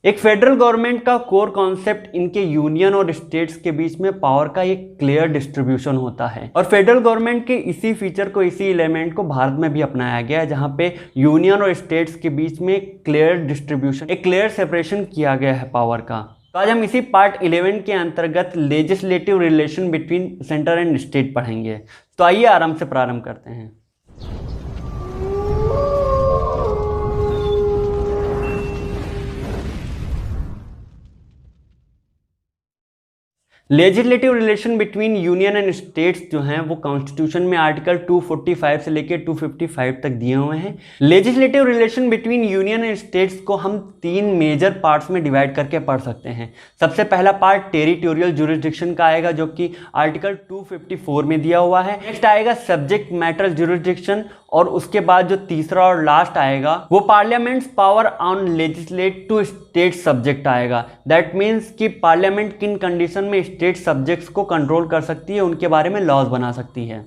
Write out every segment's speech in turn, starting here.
एक federal government का core concept इनके यूनियन और स्टेट्स के बीच में पावर का एक क्लियर डिस्ट्रीब्यूशन होता है और फेडरल गवर्नमेंट के इसी फीचर को, इसी एलिमेंट को भारत में भी अपनाया गया है, जहां पे यूनियन और स्टेट्स के बीच में क्लियर डिस्ट्रीब्यूशन, एक क्लियर सेपरेशन किया गया है पावर का। तो आज हम इसी पार्ट 11 के अंतर्गत legislative relation between centre and state पढ़ेंगे। तो आइए आराम से प्रारंभ करते हैं। Legislative relation between union and states जो हैं वो कॉन्स्टिट्यूशन में आर्टिकल 245 से लेकर 255 तक दिए हुए हैं। Legislative relation between union and states को हम तीन मेजर पार्ट्स में डिवाइड करके पढ़ सकते हैं। सबसे पहला पार्ट टेरिटोरियल जुरिस्डिक्शन का आएगा, जो कि आर्टिकल 254 में दिया हुआ है। नेक्स्ट आएगा सब्जेक्ट मैटर जुरिस्डिक्शन, और उसके बाद जो तीसरा और लास्ट आएगा वो parliament's power on legislate to state subject आएगा। दैट मीन्स कि पार्लियामेंट किन कंडीशन में स्टेट सब्जेक्ट्स को कंट्रोल कर सकती है, उनके बारे में लॉज बना सकती है।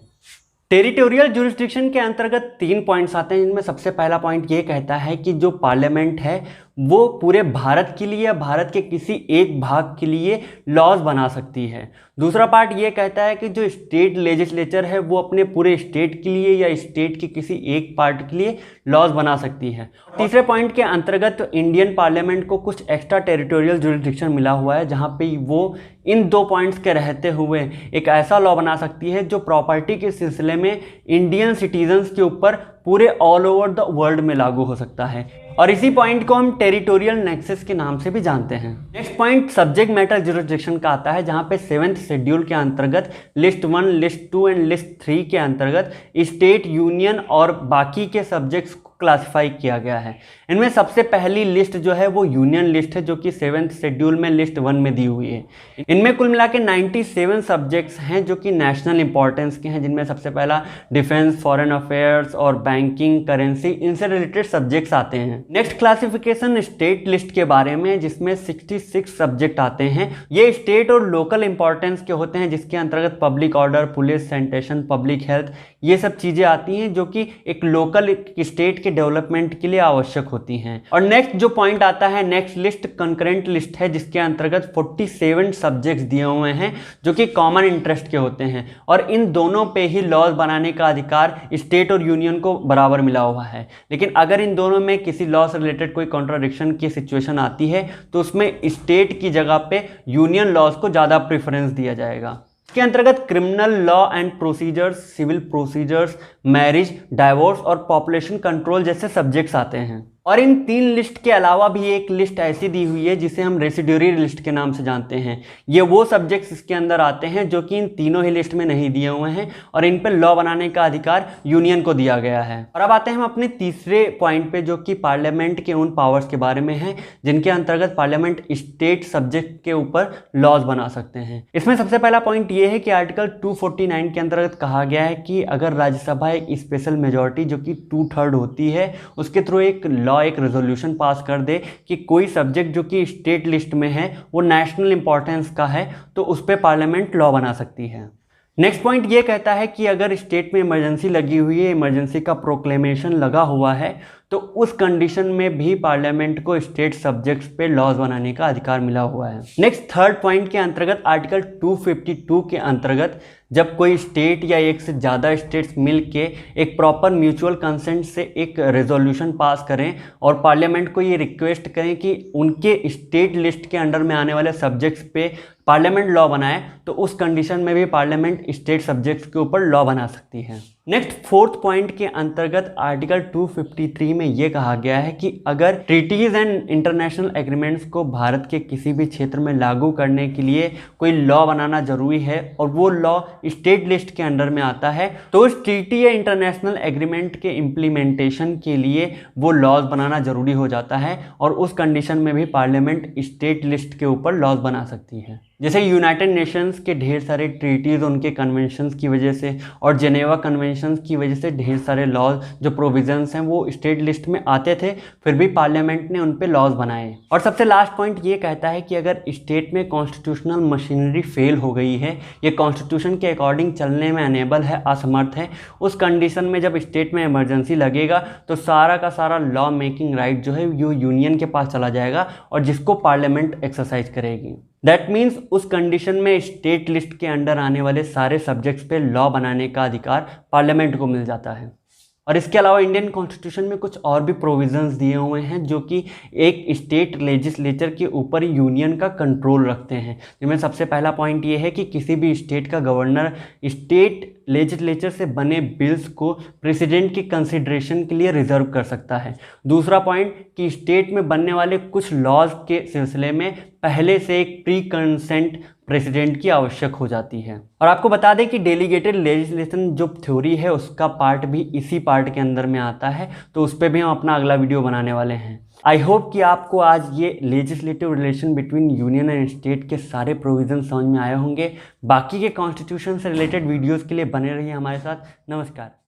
टेरिटोरियल जुरिस्डिक्शन के अंतर्गत 3 पॉइंट्स आते हैं, जिनमें सबसे पहला पॉइंट ये कहता है कि जो पार्लियामेंट है वो पूरे भारत के लिए या भारत के किसी एक भाग के लिए लॉज बना सकती है। दूसरा पार्ट ये कहता है कि जो स्टेट लेजिस्लेचर है वो अपने पूरे स्टेट के लिए या स्टेट के किसी एक पार्ट के लिए लॉज बना सकती है। तीसरे पॉइंट के अंतर्गत इंडियन पार्लियामेंट को कुछ एक्स्ट्रा टेरिटोरियल जुरिस्डिक्शन मिला हुआ है, जहाँ पे वो इन 2 पॉइंट्स के रहते हुए एक ऐसा लॉ बना सकती है जो प्रॉपर्टी के सिलसिले में इंडियन सिटीजन्स के ऊपर पूरे ऑल ओवर द वर्ल्ड में लागू हो सकता है। और इसी पॉइंट को हम टेरिटोरियल नेक्सस के नाम से भी जानते हैं। Next point subject matter jurisdiction का आता है, जहां पे 7th शेड्यूल के अंतर्गत लिस्ट 1, लिस्ट 2 एंड लिस्ट 3 के अंतर्गत स्टेट, यूनियन और बाकी के सब्जेक्ट्स को क्लासिफाई किया गया है। इनमें सबसे पहली लिस्ट जो है वो यूनियन लिस्ट है, जो कि 7th शेड्यूल में लिस्ट 1 में दी हुई है। इनमें कुल मिला के 97 सब्जेक्ट्स हैं जो कि नेशनल इंपॉर्टेंस के हैं, जिनमें सबसे पहला डिफेंस, फॉरेन अफेयर्स और बैंकिंग, करेंसी, इनसे रिलेटेड सब्जेक्ट्स आते हैं। नेक्स्ट क्लासिफिकेशन स्टेट लिस्ट के बारे में, जिसमें 66 सब्जेक्ट आते हैं। ये स्टेट और लोकल इंपॉर्टेंस के होते हैं, जिसके अंतर्गत public order, police, sanitation, public health, ये सब चीजें आती हैं जो कि एक लोकल स्टेट के डेवलपमेंट के लिए आवश्यक होती हैं। और नेक्स्ट जो पॉइंट आता है, नेक्स्ट लिस्ट कंकरेंट लिस्ट है, जिसके अंतर्गत 47 सब्जेक्ट्स दिए हुए हैं जो कि कॉमन इंटरेस्ट के होते हैं, और इन दोनों पे ही लॉज बनाने का अधिकार स्टेट और यूनियन को बराबर मिला हुआ है। लेकिन अगर इन दोनों में किसी लॉ से रिलेटेड कोई कॉन्ट्राडिक्शन की सिचुएशन आती है तो उसमें स्टेट की जगह पे यूनियन लॉज को ज़्यादा प्रेफरेंस दिया जाएगा। इसके अंतर्गत criminal law and procedures, civil procedures, marriage, divorce और पॉपुलेशन कंट्रोल जैसे सब्जेक्ट्स आते हैं। और इन 3 लिस्ट के अलावा भी एक लिस्ट ऐसी दी हुई है जिसे हम रेसिड्यूरी लिस्ट के नाम से जानते हैं। ये वो सब्जेक्ट्स इसके अंदर आते हैं जो कि इन तीनों ही लिस्ट में नहीं दिए हुए हैं, और इन पर लॉ बनाने का अधिकार यूनियन को दिया गया है। और अब आते हैं हम अपने तीसरे पॉइंट पे, जो कि पार्लियामेंट के उन पावर्स के बारे में है जिनके अंतर्गत पार्लियामेंट स्टेट सब्जेक्ट के ऊपर लॉज बना सकते हैं। इसमें सबसे पहला पॉइंट ये है कि आर्टिकल 249 के अंतर्गत कहा गया है कि अगर राज्यसभा एक स्पेशल मेजोरिटी जो कि 2/3 होती है, उसके थ्रू एक एक रेजोल्यूशन पास कर दे कि कोई सब्जेक्ट जो कि स्टेट लिस्ट में है वो नेशनल इंपॉर्टेंस का है, तो उस पर पार्लियामेंट लॉ बना सकती है। नेक्स्ट पॉइंट ये कहता है कि अगर स्टेट में इमरजेंसी लगी हुई है, इमरजेंसी का प्रोक्लेमेशन लगा हुआ है, तो उस कंडीशन में भी पार्लियामेंट को स्टेट सब्जेक्ट्स पे लॉज बनाने का अधिकार मिला हुआ है। नेक्स्ट थर्ड पॉइंट के अंतर्गत आर्टिकल 252 के अंतर्गत जब कोई स्टेट या एक से ज़्यादा स्टेट्स मिल के एक प्रॉपर म्यूचुअल कंसेंट से एक रेजोल्यूशन पास करें और पार्लियामेंट को ये रिक्वेस्ट करें कि उनके स्टेट लिस्ट के अंडर में आने वाले सब्जेक्ट्स पे पार्लियामेंट लॉ बनाए, तो उस कंडीशन में भी पार्लियामेंट स्टेट सब्जेक्ट्स के ऊपर लॉ बना सकती है। नेक्स्ट फोर्थ पॉइंट के अंतर्गत आर्टिकल 253 में ये कहा गया है कि अगर ट्रीटीज एंड इंटरनेशनल एग्रीमेंट्स को भारत के किसी भी क्षेत्र में लागू करने के लिए कोई लॉ बनाना जरूरी है और वो लॉ स्टेट लिस्ट के अंडर में आता है, तो उस ट्रीटी या इंटरनेशनल एग्रीमेंट के इम्प्लीमेंटेशन के लिए वो लॉज बनाना जरूरी हो जाता है, और उस कंडीशन में भी पार्लियामेंट स्टेट लिस्ट के ऊपर लॉज बना सकती है। जैसे यूनाइटेड नेशंस के ढेर सारे ट्रीटीज़, उनके कन्वेंशंस की वजह से और जेनेवा कन्वेंशंस की वजह से ढेर सारे लॉज जो प्रोविजंस हैं वो स्टेट लिस्ट में आते थे, फिर भी पार्लियामेंट ने उन पे लॉज बनाए। और सबसे लास्ट पॉइंट ये कहता है कि अगर स्टेट में कॉन्स्टिट्यूशनल मशीनरी फेल हो गई है, ये कॉन्स्टिट्यूशन के अकॉर्डिंग चलने में अनेबल है, असमर्थ है, उस कंडीशन में जब स्टेट में इमरजेंसी लगेगा तो सारा का सारा लॉ मेकिंग राइट जो है वो यूनियन के पास चला जाएगा और जिसको पार्लियामेंट एक्सरसाइज करेगी। दैट मीन्स उस कंडीशन में स्टेट लिस्ट के अंडर आने वाले सारे सब्जेक्ट्स पे लॉ बनाने का अधिकार पार्लियामेंट को मिल जाता है। और इसके अलावा इंडियन कॉन्स्टिट्यूशन में कुछ और भी प्रोविजंस दिए हुए हैं जो कि एक स्टेट लेजिस्लेचर के ऊपर यूनियन का कंट्रोल रखते हैं, जिनमें सबसे पहला पॉइंट ये है कि किसी भी स्टेट का गवर्नर स्टेट लेजिस्लेचर से बने बिल्स को प्रेसिडेंट की कंसिडरेशन के लिए रिजर्व कर सकता है। दूसरा पॉइंट कि स्टेट में बनने वाले कुछ लॉज के सिलसिले में पहले से एक प्री कंसेंट प्रेसिडेंट की आवश्यक हो जाती है। और आपको बता दें कि डेलीगेटेड लेजिस्लेशन जो थ्योरी है उसका पार्ट भी इसी पार्ट के अंदर में आता है, तो उस पर भी हम अपना अगला वीडियो बनाने वाले हैं। आई होप कि आपको आज ये legislative relation between union and state के सारे प्रोविजन समझ में आए होंगे। बाकी के कॉन्स्टिट्यूशन से रिलेटेड वीडियोज़ के लिए बने रहिए हमारे साथ। नमस्कार।